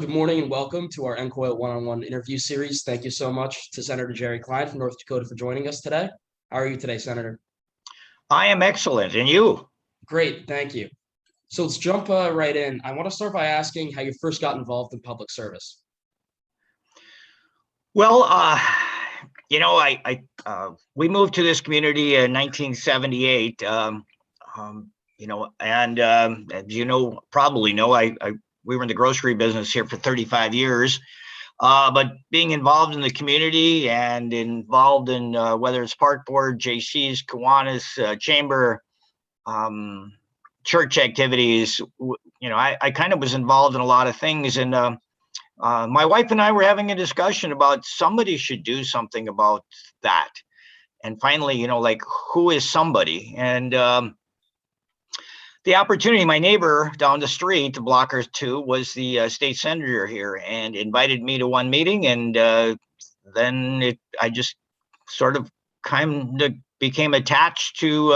Good morning and welcome to our NCOIL one-on-one interview series. Thank you so much to Senator Jerry Klein from North Dakota for joining us today. How are you today, Senator? I am excellent. And you? Great, thank you. So let's jump right in. I want to start by asking how you first got involved in public service. Well, we moved to this community in 1978. As you know, probably know, we were in the grocery business here for 35 years. But being involved in the community and involved in whether it's park board, JC's, Kiwanis, chamber, church activities, I kind of was involved in a lot of things. And my wife and I were having a discussion about somebody should do something about that. And finally, who is somebody? And the opportunity, my neighbor down the street, a block or two, was the state senator here and invited me to one meeting. And I just sort of kind of became attached to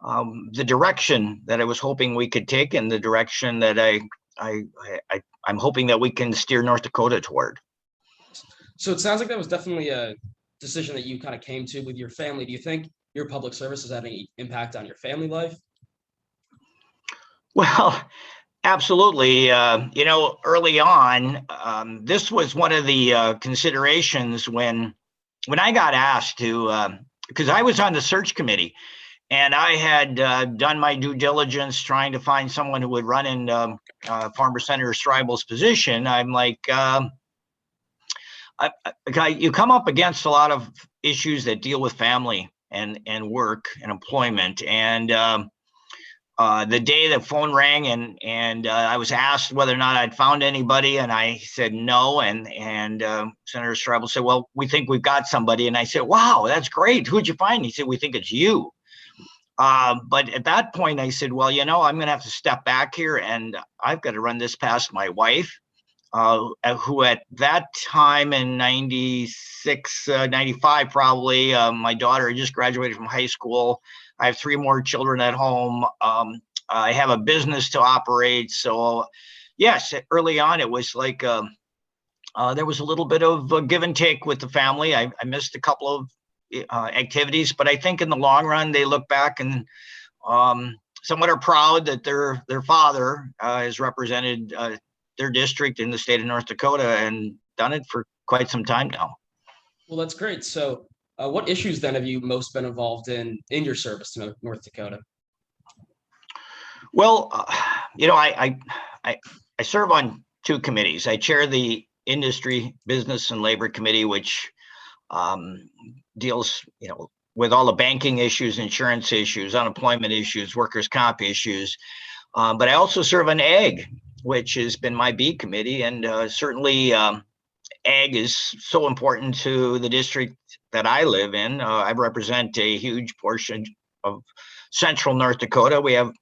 the direction that I was hoping we could take, and the direction that I'm hoping that we can steer North Dakota toward. So it sounds like that was definitely a decision that you kind of came to with your family. Do you think your public service has had any impact on your family life? Well, absolutely. Early on, this was one of the considerations when I got asked to, because I was on the search committee. And I had done my due diligence trying to find someone who would run in former Senator Stribel's position. I'm like, you come up against a lot of issues that deal with family and work and employment. And the day the phone rang and I was asked whether or not I'd found anybody, and I said no. And Senator Stribel said, "Well, we think we've got somebody." And I said, "Wow, that's great. Who'd you find?" He said, "We think it's you." But at that point, I said, well, I'm going to have to step back here, and I've got to run this past my wife, who at that time in 96, 95, probably, my daughter had just graduated from high school. I have 3 more children at home. I have a business to operate. So, yes, early on, it was like there was a little bit of give and take with the family. I missed a couple of activities, but I think in the long run they look back and somewhat are proud that their father has represented their district in the state of North Dakota and done it for quite some time now. Well, that's great. So what issues then have you most been involved in your service to North Dakota? Well, I serve on 2 committees. I chair the Industry, Business, and Labor Committee, which deals, with all the banking issues, insurance issues, unemployment issues, workers' comp issues. But I also serve on Ag, which has been my B committee. And certainly Ag is so important to the district that I live in. I represent a huge portion of central North Dakota. We have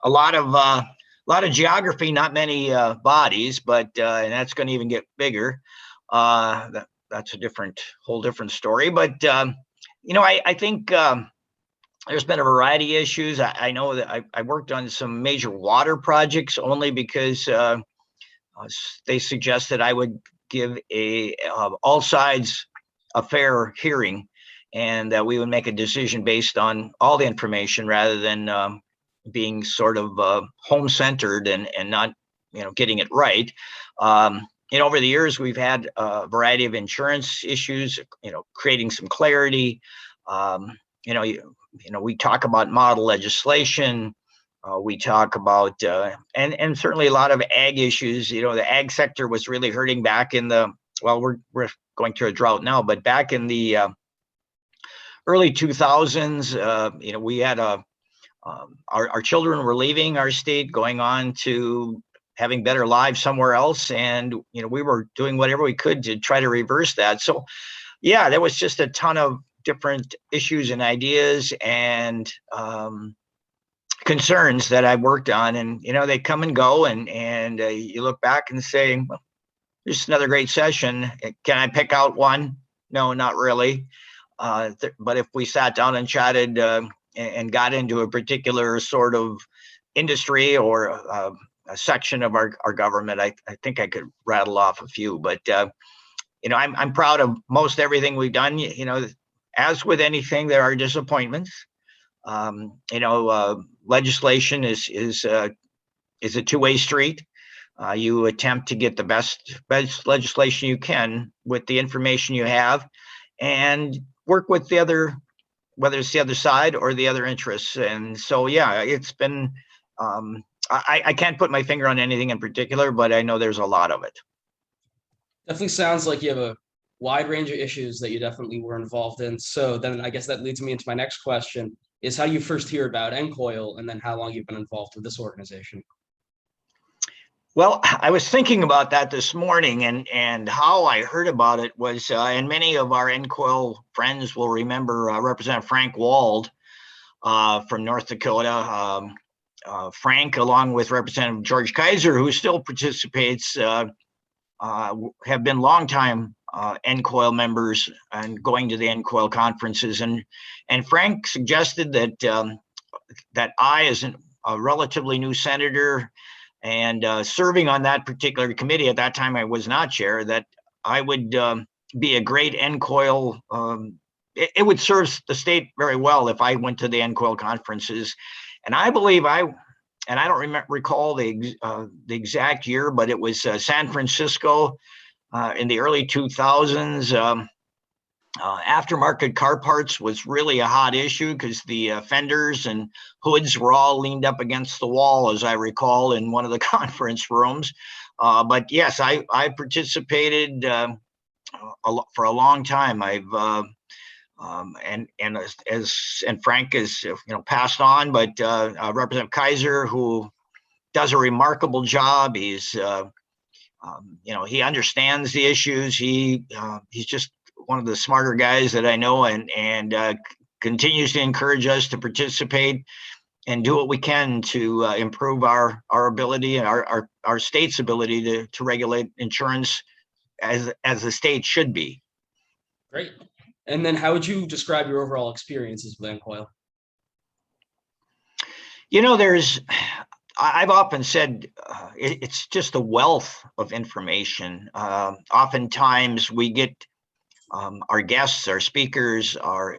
a lot of geography, not many bodies, but and that's going to even get bigger. That's a whole different story. But, I think there's been a variety of issues. I know that I worked on some major water projects only because they suggested I would give all sides a fair hearing, and that we would make a decision based on all the information rather than being sort of home-centered and not, getting it right. Over the years, we've had a variety of insurance issues, creating some clarity. We talk about model legislation. We talk about, and certainly a lot of ag issues. The ag sector was really hurting back in we're going through a drought now, but back in the early 2000s, we had our children were leaving our state, going on to having better lives somewhere else. And, we were doing whatever we could to try to reverse that. So, yeah, there was just a ton of different issues and ideas and concerns that I worked on. And, they come and go, and you look back and say, well, this is another great session. Can I pick out one? No, not really. But if we sat down and chatted and got into a particular sort of industry or section of our government. I think I could rattle off a few, but I'm proud of most everything we've done. As with anything, there are disappointments. Legislation is a two-way street. You attempt to get the best legislation you can with the information you have, and work with the other, whether it's the other side or the other interests. And so, yeah, it's been. I can't put my finger on anything in particular, but I know there's a lot of it. Definitely sounds like you have a wide range of issues that you definitely were involved in. So then I guess that leads me into my next question is how you first hear about NCOIL and then how long you've been involved with this organization. Well, I was thinking about that this morning, and how I heard about it was, and many of our NCOIL friends will remember Representative Frank Wald from North Dakota. Frank, along with Representative George Kaiser, who still participates, have been longtime NCOIL members and going to the NCOIL conferences. And Frank suggested that I, as a relatively new senator and serving on that particular committee at that time, I was not chair, that I would be a great NCOIL. It would serve the state very well if I went to the NCOIL conferences. And I believe I don't recall the exact year, but it was San Francisco in the early 2000s. Aftermarket car parts was really a hot issue because the fenders and hoods were all leaned up against the wall, as I recall, in one of the conference rooms. But yes, I participated for a long time. I've and Frank is passed on, but Representative Kaiser, who does a remarkable job. He's he understands the issues. He's just one of the smarter guys that I know, and continues to encourage us to participate and do what we can to improve our ability and our state's ability to regulate insurance as the state should be. Great. And then how would you describe your overall experiences with NCOIL? I've often said it's just a wealth of information. Oftentimes we get our guests, our speakers, our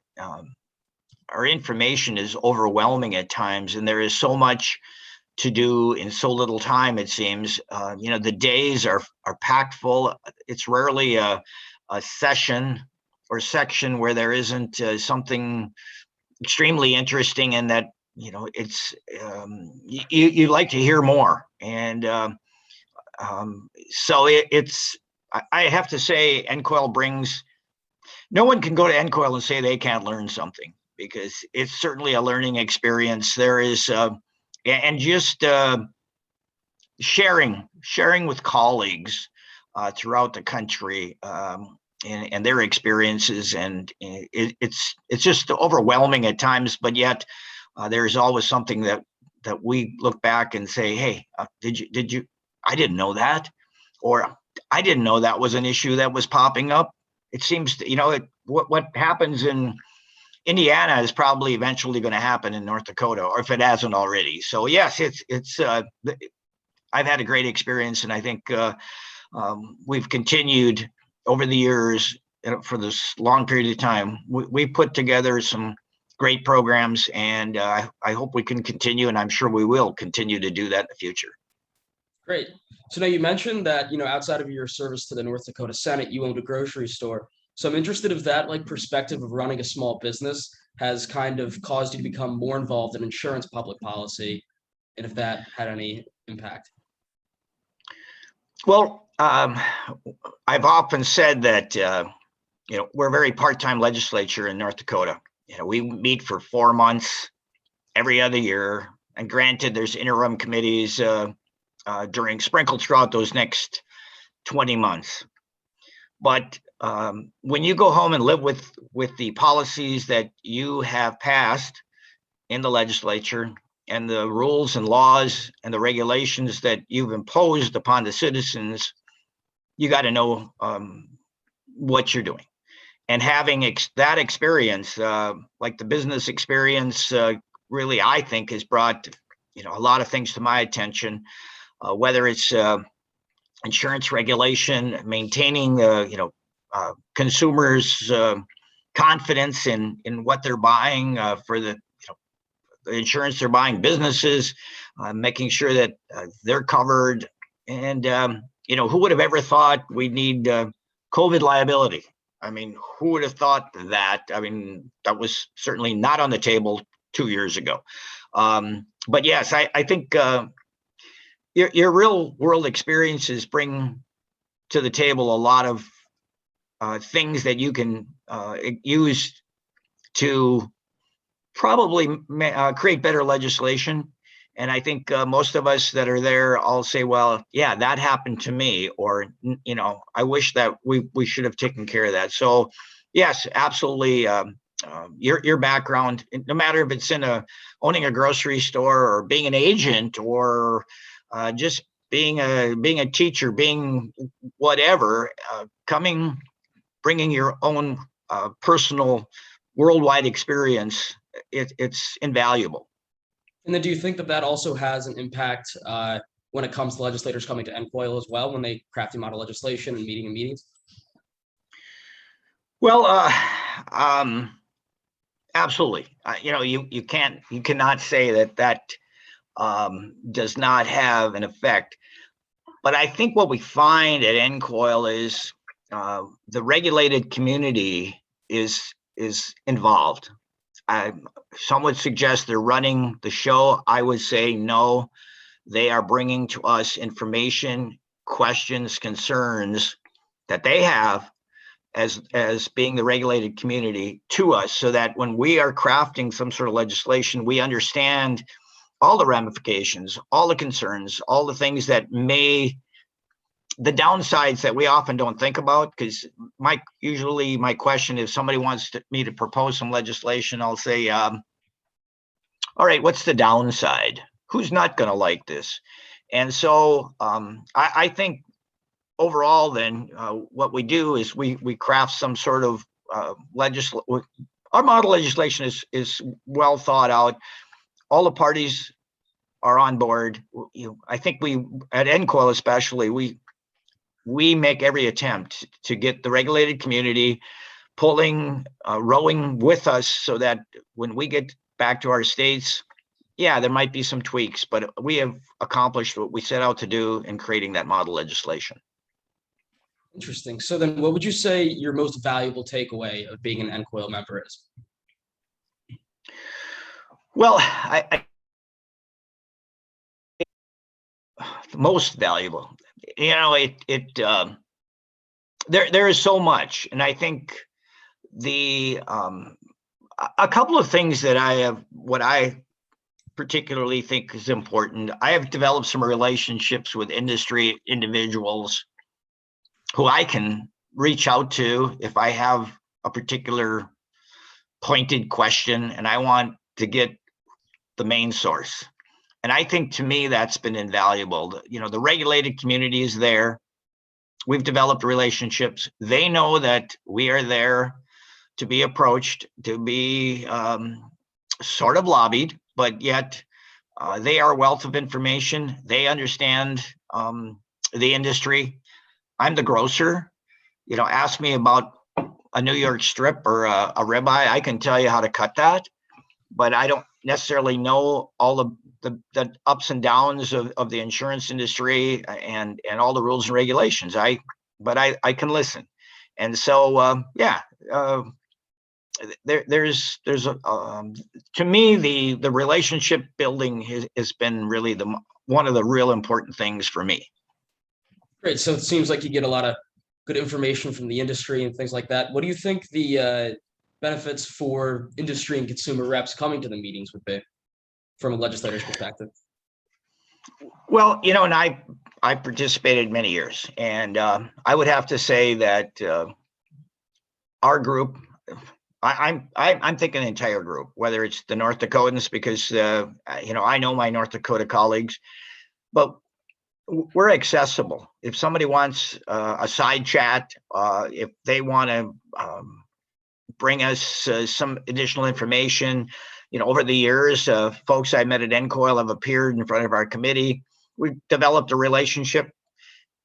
information is overwhelming at times, and there is so much to do in so little time, it seems. The days are packed full. It's rarely a session or section where there isn't something extremely interesting, and that it's you like to hear more. And so it's I have to say NCOIL brings. No one can go to NCOIL and say they can't learn something, because it's certainly a learning experience. There is and just sharing with colleagues throughout the country. And their experiences, and it's just overwhelming at times, but yet there's always something that we look back and say, hey, did you I didn't know that, or I didn't know that was an issue that was popping up. It seems to, what happens in Indiana is probably eventually going to happen in North Dakota, or if it hasn't already. So yes, it's I've had a great experience, and I think we've continued over the years, for this long period of time. We put together some great programs, and I hope we can continue, and I'm sure we will continue to do that in the future. Great. So now you mentioned that, outside of your service to the North Dakota Senate, you owned a grocery store. So I'm interested if that perspective of running a small business has kind of caused you to become more involved in insurance public policy, and if that had any impact. Well, I've often said that, we're a very part-time legislature in North Dakota. We meet for 4 months every other year. And granted, there's interim committees sprinkled throughout those next 20 months. But when you go home and live with the policies that you have passed in the legislature, and the rules and laws and the regulations that you've imposed upon the citizens, you got to know what you're doing. And having that experience, like the business experience, really, I think, has brought a lot of things to my attention. whether it's insurance regulation, maintaining consumers' confidence in what they're buying for the insurance they're buying, businesses, making sure that they're covered. And who would have ever thought we'd need COVID liability? I mean, who would have thought that? I mean, that was certainly not on the table 2 years ago. But yes, I think your real world experiences bring to the table a lot of things that you can use to probably create better legislation. And I think most of us that are there all say, well, yeah, that happened to me, or, I wish that we should have taken care of that. So yes, absolutely. Your background, no matter if it's in owning a grocery store or being an agent or just being a teacher, being whatever, bringing your own personal worldwide experience, it's invaluable. And then do you think that also has an impact when it comes to legislators coming to NCOIL as well, when they craft model legislation and meeting in meetings? Well, absolutely. You cannot say that does not have an effect. But I think what we find at NCOIL is the regulated community is involved. Some would suggest they're running the show. I would say no. They are bringing to us information, questions, concerns that they have as being the regulated community to us, so that when we are crafting some sort of legislation, we understand all the ramifications, all the concerns, all the things that the downsides that we often don't think about. Because usually my question, if somebody wants me to propose some legislation, I'll say, all right, what's the downside? Who's not going to like this? And so I think overall, then what we do is we craft some sort of legislation. Our model legislation is well thought out. All the parties are on board. I think we at NCOIL especially, we make every attempt to get the regulated community rowing with us, so that when we get back to our states, yeah, there might be some tweaks, but we have accomplished what we set out to do in creating that model legislation. Interesting. So then what would you say your most valuable takeaway of being an NCOIL member is? Well, most valuable, there is so much. And I think a couple of things that what I particularly think is important. I have developed some relationships with industry individuals who I can reach out to if I have a particular pointed question and I want to get the main source. And I think, to me, that's been invaluable. The regulated community is there. We've developed relationships. They know that we are there to be approached, to be sort of lobbied, but yet they are a wealth of information. They understand the industry. I'm the grocer. Ask me about a New York strip or a ribeye. I can tell you how to cut that, but I don't necessarily know all the ups and downs of the insurance industry and all the rules and regulations. But I can listen. And so, there's to me, the relationship building has been really one of the real important things for me. Great. So it seems like you get a lot of good information from the industry and things like that. What do you think the benefits for industry and consumer reps coming to the meetings would be from a legislator's perspective? Well, and I participated many years, and I would have to say that our group, I'm thinking the entire group, whether it's the North Dakotans, because I know my North Dakota colleagues, but we're accessible. If somebody wants a side chat, if they want to bring us some additional information, over the years, folks I met at NCOIL have appeared in front of our committee we've developed a relationship,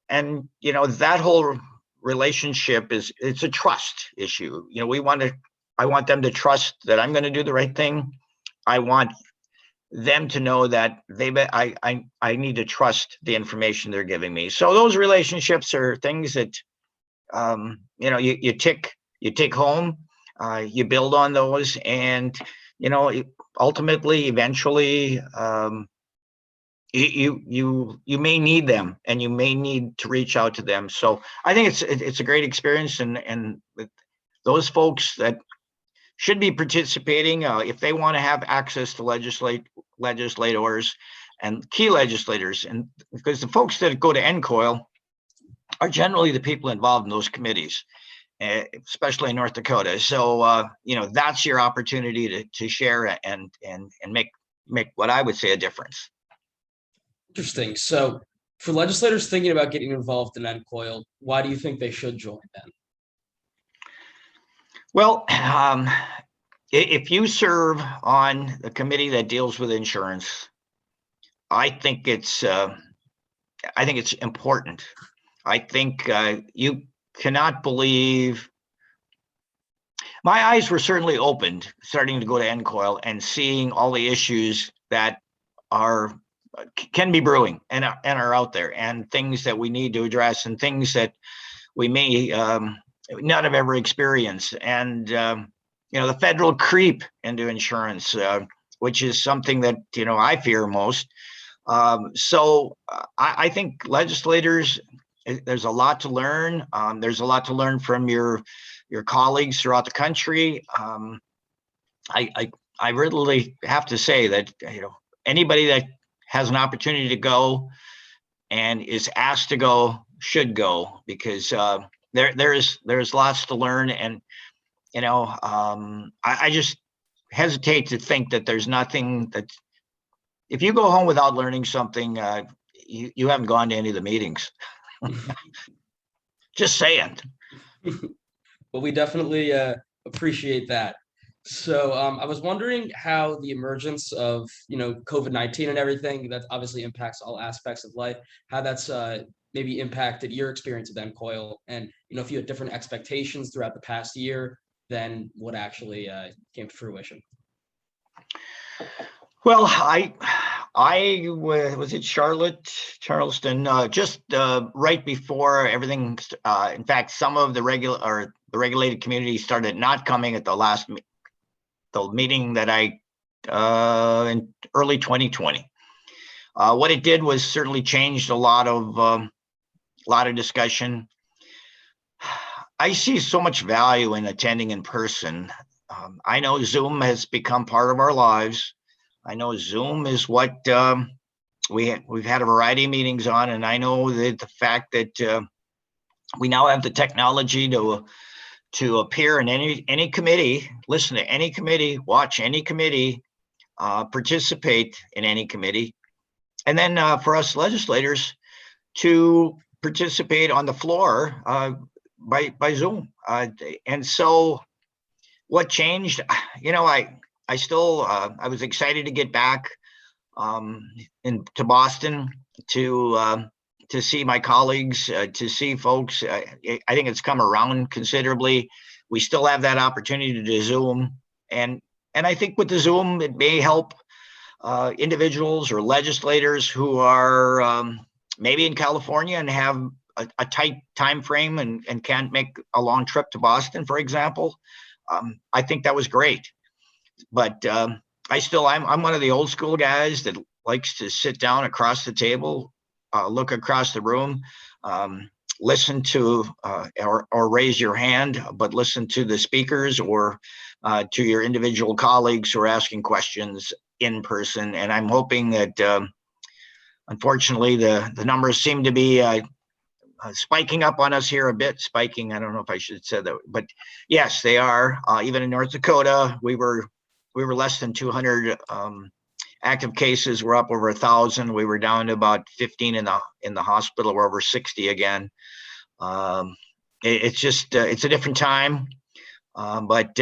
and that whole relationship it's a trust issue. I want them to trust that I'm going to do the right thing. I want them to know that I need to trust the information they're giving me. So those relationships are things that you take home, you build on those, and ultimately, eventually, you may need them, and you may need to reach out to them. So I think it's a great experience, and with those folks that should be participating, if they want to have access to legislators and key legislators, and because the folks that go to NCOIL are generally the people involved in those committees, especially in North Dakota. So that's your opportunity to share and make what I would say a difference. Interesting. So for legislators thinking about getting involved in NCOIL, why do you think they should join then? Well, if you serve on the committee that deals with insurance, I think it's important. I think you cannot believe. My eyes were certainly opened starting to go to NCOIL and seeing all the issues that can be brewing and are out there, and things that we need to address, and things that we may not have ever experienced, and the federal creep into insurance, which is something that I fear most. So I think legislators, there's a lot to learn. There's a lot to learn from your colleagues throughout the country. I really have to say that anybody that has an opportunity to go and is asked to go should go, because there's lots to learn, and I just hesitate to think that there's nothing that, if you go home without learning something, you haven't gone to any of the meetings. Just saying. Well, we definitely appreciate that. So I was wondering how the emergence of COVID-19 and everything that obviously impacts all aspects of life, how that's maybe impacted your experience with NCOIL, and if you had different expectations throughout the past year than what actually came to fruition. Well, I was at Charleston, just right before everything. In fact, some of the regulated communities started not coming at the meeting that I in early 2020. What it did was certainly changed a lot of discussion. I see so much value in attending in person. I know Zoom has become part of our lives. I know Zoom is what we've had a variety of meetings on, and I know that the fact that we now have the technology to appear in any committee, listen to any committee, watch any committee, participate in any committee, and then for us legislators to participate on the floor by Zoom. And so what changed? I still I was excited to get back to Boston to see my colleagues, to see folks. I think it's come around considerably. We still have that opportunity to Zoom, and I think with the Zoom, it may help individuals or legislators who are maybe in California and have a tight time frame and can't make a long trip to Boston, for example. I think that was great, but I'm one of the old school guys that likes to sit down across the table, look across the room, listen to or raise your hand, but listen to the speakers or to your individual colleagues who are asking questions in person. And I'm hoping that unfortunately the numbers seem to be spiking up on us here a bit. Spiking, I don't know if I should have said that, but yes, they are. Even in North Dakota, we were less than 200 active cases. We're up over 1,000. We were down to about 15 in the hospital. We're over 60 again. It's just it's a different time, but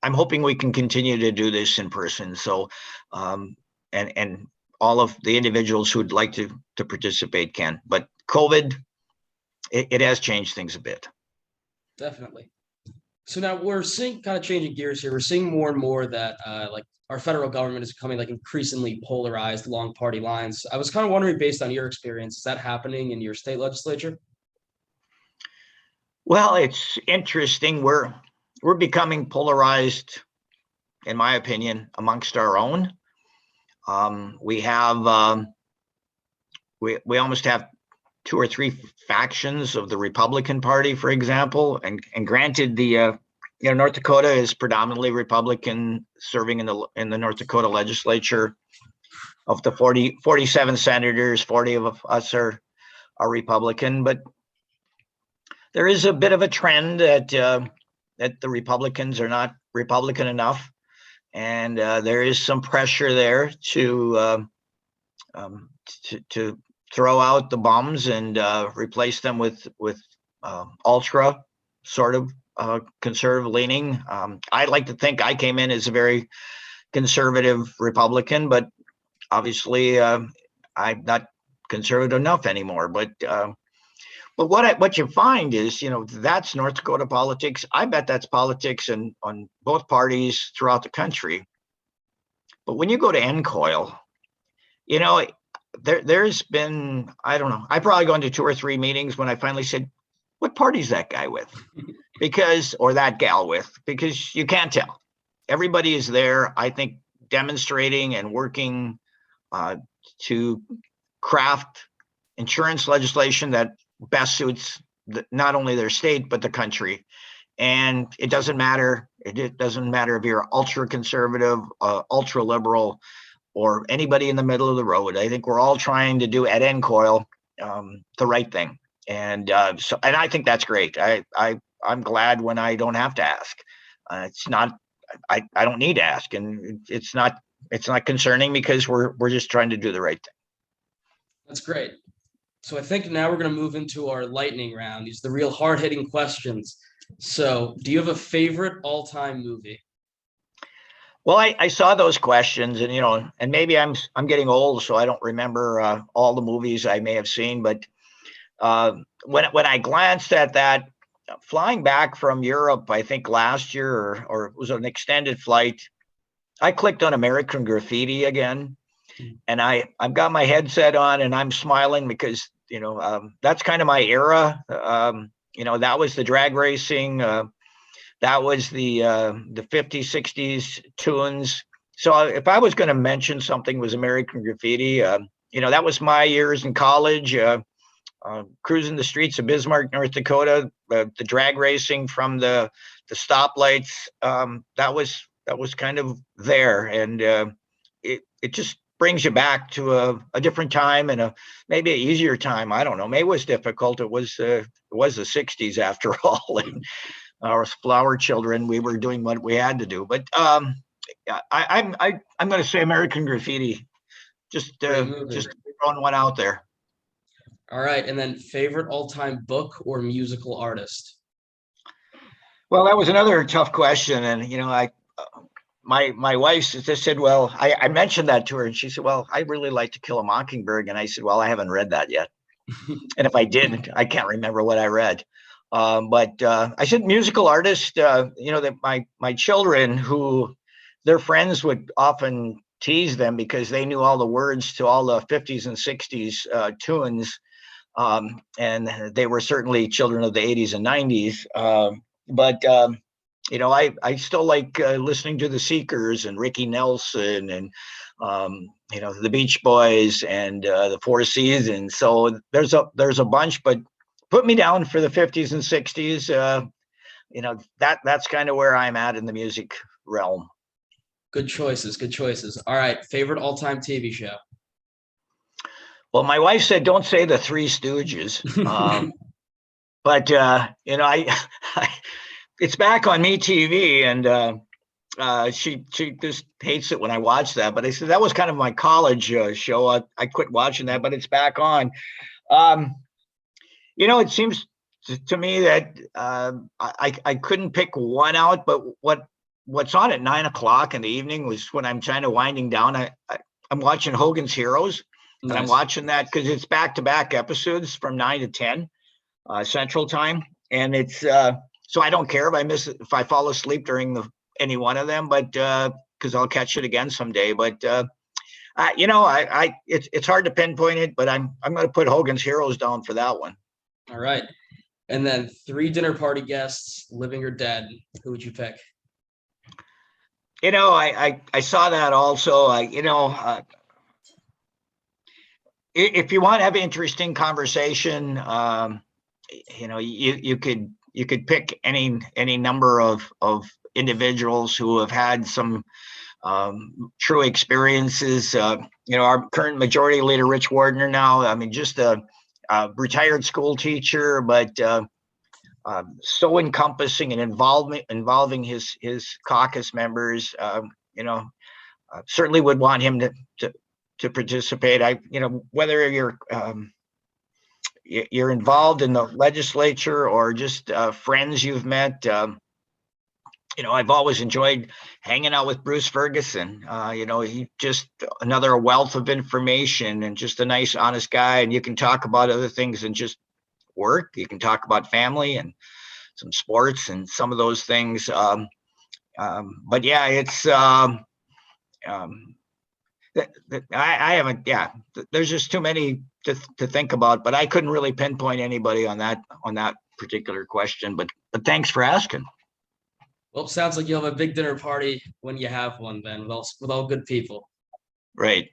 I'm hoping we can continue to do this in person. So, and all of the individuals who'd like to participate can. But COVID, it has changed things a bit. Definitely. So now we're seeing, kind of changing gears here. We're seeing more and more that like our federal government is becoming like increasingly polarized along party lines. I was kind of wondering, based on your experience, is that happening in your state legislature? Well, it's interesting. We're becoming polarized, in my opinion, amongst our own. We have we almost have two or three factions of the Republican Party, for example, and granted, the North Dakota is predominantly Republican, serving in the North Dakota legislature. Of the 47 senators, 40 of us are Republican, but there is a bit of a trend that the Republicans are not Republican enough, and there is some pressure there to throw out the bums and replace them with ultra sort of conservative leaning. I like to think I came in as a very conservative Republican, but obviously I'm not conservative enough anymore. But what you find is, that's North Dakota politics. I bet that's politics on both parties throughout the country. But when you go to NCOIL, there's been, I don't know, I've probably gone to 2 or 3 meetings when I finally said, what party's that guy with? Or that gal with, because you can't tell. Everybody is there, I think, demonstrating and working to craft insurance legislation that best suits not only their state, but the country. And it doesn't matter. It doesn't matter if you're ultra conservative, ultra liberal, or anybody in the middle of the road. I think we're all trying to do at NCOIL the right thing. And and I think that's great. I'm glad when I don't have to ask. It's not, I don't need to ask, and it's not concerning because we're just trying to do the right thing. That's great. So I think now we're going to move into our lightning round. These are the real hard-hitting questions. So do you have a favorite all-time movie? Well, I saw those questions, and and maybe I'm getting old, so I don't remember all the movies I may have seen. But when I glanced at that, flying back from Europe, I think last year, or it was an extended flight, I clicked on American Graffiti again, and I've got my headset on, and I'm smiling because that's kind of my era. That was the drag racing. That was the 50s, 60s tunes. So if I was going to mention something was American Graffiti, that was my years in college, cruising the streets of Bismarck, North Dakota, the drag racing from the stoplights. That was kind of there, and it just brings you back to a different time and maybe an easier time. I don't know. Maybe it was difficult. It was the 60s after all. And our flower children, we were doing what we had to do. But I'm going to say American Graffiti. Just throwing one out there. All right, and then favorite all-time book or musical artist? Well, that was another tough question, and my wife just said, well, I mentioned that to her, and she said, well, I really like To Kill a Mockingbird, and I said, well, I haven't read that yet, and if I did, I can't remember what I read. But I said musical artist. That my children, who their friends would often tease them because they knew all the words to all the 50s and 60s tunes, and they were certainly children of the 80s and 90s. But I still like listening to the Seekers and Ricky Nelson and the Beach Boys and the Four Seasons. So there's a bunch, but put me down for the 50s and 60s. That's kind of where I'm at in the music realm. Good choices. Good choices. All right. Favorite all-time TV show? Well, my wife said, don't say the Three Stooges. But, it's back on MeTV, and she just hates it when I watch that. But I said, that was kind of my college show. I quit watching that, but it's back on. It seems to me that I couldn't pick one out, but what what's on at 9 o'clock in the evening was when I'm kind of winding down. I'm watching Hogan's Heroes, and I'm Nice. watching that because it's back-to-back episodes from 9 to 10 Central Time, and it's so I don't care if I fall asleep during any one of them, but because I'll catch it again someday. But it's hard to pinpoint it, but I'm going to put Hogan's Heroes down for that one. All right. And then 3 dinner party guests, living or dead. Who would you pick? I saw that also. If you want to have an interesting conversation, you could pick any number of individuals who have had some true experiences. Our current majority leader, Rich Wardner, now, I mean, just a retired school teacher, but so encompassing and involving his caucus members. Certainly would want him to participate. Whether you're involved in the legislature or just friends you've met. I've always enjoyed hanging out with Bruce Ferguson. He just another wealth of information and just a nice, honest guy. And you can talk about other things than just work. You can talk about family and some sports and some of those things. But yeah, it's I haven't. Yeah, there's just too many to think about. But I couldn't really pinpoint anybody on that particular question. But thanks for asking. Well, sounds like you'll have a big dinner party when you have one, then, with all good people. Right.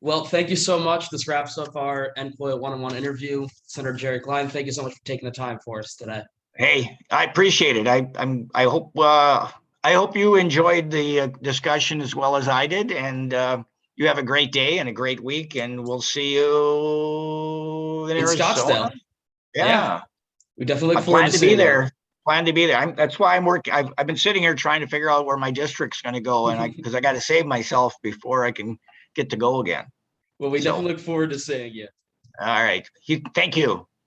Well, thank you so much. This wraps up our NCOIL one-on-one interview. Senator Jerry Klein, thank you so much for taking the time for us today. Hey, I appreciate it. I hope you enjoyed the discussion as well as I did, and you have a great day and a great week, and we'll see you in Scottsdale. Yeah. We definitely look forward to be there. Plan to be there. That's why I'm working. I've been sitting here trying to figure out where my district's going to go, and because I got to save myself before I can get to go again. Well, we definitely look forward to seeing you. All right. Thank you.